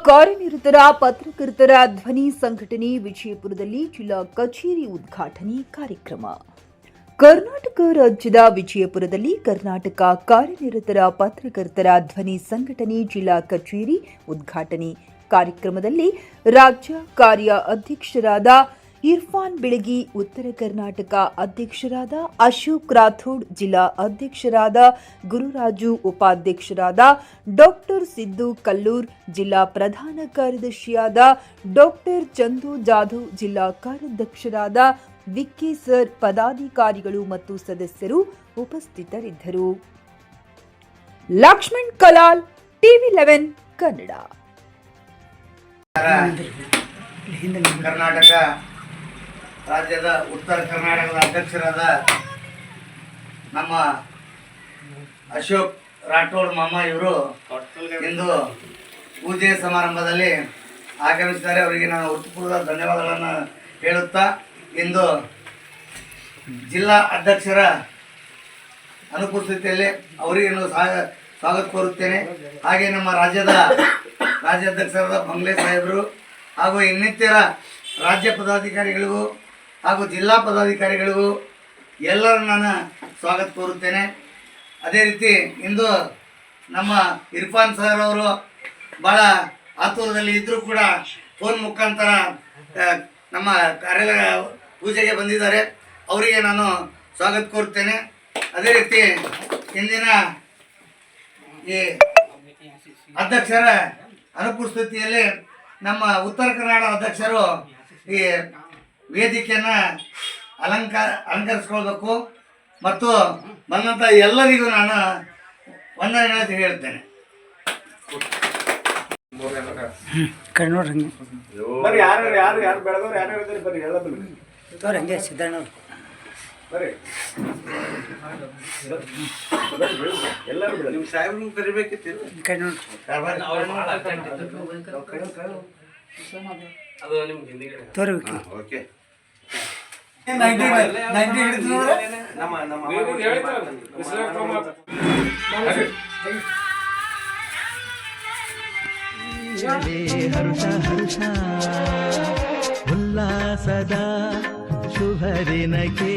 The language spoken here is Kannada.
ಕಾರ್ಯನಿರತರ ಪತ್ರಕರ್ತರ ಧ್ವನಿ ಸಂಘಟನೆ ವಿಜಯಪುರದಲ್ಲಿ ಜಿಲ್ಲಾ ಕಚೇರಿ ಉದ್ಘಾಟನೆ ಕಾರ್ಯಕ್ರಮ. ಕರ್ನಾಟಕ ರಾಜ್ಯದ ವಿಜಯಪುರದಲ್ಲಿ ಕರ್ನಾಟಕ ಕಾರ್ಯನಿರತರ ಪತ್ರಕರ್ತರ ಧ್ವನಿ ಸಂಘಟನೆ ಜಿಲ್ಲಾ ಕಚೇರಿ ಉದ್ಘಾಟನೆ ಕಾರ್ಯಕ್ರಮದಲ್ಲಿ ರಾಜ್ಯ ಕಾರ್ಯ ಅಧ್ಯಕ್ಷರಾದ ಇರ್ಫಾನ್ ಬೆಳಗಿ, ಉತ್ತರ ಕರ್ನಾಟಕ ಅಧ್ಯಕ್ಷರಾದ ಅಶೋಕ್ ರಾಥೋಡ್, ಜಿಲ್ಲಾ ಅಧ್ಯಕ್ಷರಾದ ಗುರುರಾಜು, ಉಪಾಧ್ಯಕ್ಷರಾದ ಡಾಕ್ಟರ್ ಸಿದ್ದು ಕಲ್ಲೂರ್, ಜಿಲ್ಲಾ ಪ್ರಧಾನ ಕಾರ್ಯದರ್ಶಿಯಾದ ಡಾಕ್ಟರ್ ಚಂದು ಜಾಧವ್, ಜಿಲ್ಲಾ ಕಾರ್ಯಾಧ್ಯಕ್ಷರಾದ ವಿಕ್ಕಿ ಸರ್, ಪದಾಧಿಕಾರಿಗಳು ಮತ್ತು ಸದಸ್ಯರು ಉಪಸ್ಥಿತರಿದ್ದರು. ಲಕ್ಷ್ಮಣ್ ಕಲಾಲ್, TV11 ಕನ್ನಡ. ಕರ್ನಾಟಕ ರಾಜ್ಯದ ಉತ್ತರ ಕರ್ನಾಟಕದ ಅಧ್ಯಕ್ಷರಾದ ನಮ್ಮ ಅಶೋಕ್ ರಾಠೋಡ್ ಮಾಮ ಇವರು ಇಂದು ಪೂಜೆ ಸಮಾರಂಭದಲ್ಲಿ ಆಗಮಿಸಿದ್ದಾರೆ. ಅವರಿಗೆ ನಾನು ಹೃತ್ಪೂರ್ವಕ ಧನ್ಯವಾದಗಳನ್ನು ಹೇಳುತ್ತಾ, ಇಂದು ಜಿಲ್ಲಾ ಅಧ್ಯಕ್ಷರ ಅನುಪಸ್ಥಿತಿಯಲ್ಲಿ ಅವರಿಗೆ ಸ್ವಾಗತ ಕೋರುತ್ತೇನೆ. ಹಾಗೆ ನಮ್ಮ ರಾಜ್ಯಾಧ್ಯಕ್ಷರಾದ ಬಂಗ್ಲೆ ಸಾಹೇಬರು ಹಾಗೂ ಇನ್ನಿತರ ರಾಜ್ಯ ಪದಾಧಿಕಾರಿಗಳಿಗೂ ಹಾಗೂ ಜಿಲ್ಲಾ ಪದಾಧಿಕಾರಿಗಳಿಗೂ ಎಲ್ಲರೂ ನಾನು ಸ್ವಾಗತ ಕೋರುತ್ತೇನೆ. ಅದೇ ರೀತಿ ಇಂದು ನಮ್ಮ ಇರ್ಫಾನ್ ಸರ್ ಅವರು ಭಾಳ ಆತುರದಲ್ಲಿ ಇದ್ದರೂ ಕೂಡ ಫೋನ್ ಮುಖಾಂತರ ನಮ್ಮ ಕಾರ್ಯಾಲಯ ಪೂಜೆಗೆ ಬಂದಿದ್ದಾರೆ. ಅವರಿಗೆ ನಾನು ಸ್ವಾಗತ ಕೋರುತ್ತೇನೆ. ಅದೇ ರೀತಿ ಇಂದಿನ ಈ ಅಧ್ಯಕ್ಷರ ಅನುಪಸ್ಥಿತಿಯಲ್ಲಿ ನಮ್ಮ ಉತ್ತರ ಕನ್ನಡ ಅಧ್ಯಕ್ಷರು ಈ ವೇದಿಕೆಯನ್ನು ಅಲಂಕರಿಸ್ಕೊಳ್ಬೇಕು ಮತ್ತು ಬಂದಂಥ ಎಲ್ಲರಿಗೂ ನಾನು ವಂದನೆಗಳನ್ನು ಹೇಳ್ತೇನೆ. ಹಂಗೆ ಸಿದ್ದಣ್ಣ ಎಲ್ಲರೂ ನಿಮ್ಮ ಸಾಹೇಬ್ರು ಕರಿಬೇಕಿತ್ತು. ಓಕೆ, ಹರುಷ ಹರುಷ ಉಲ್ಲಾಸದ ಶುಭ ದಿನಕ್ಕೆ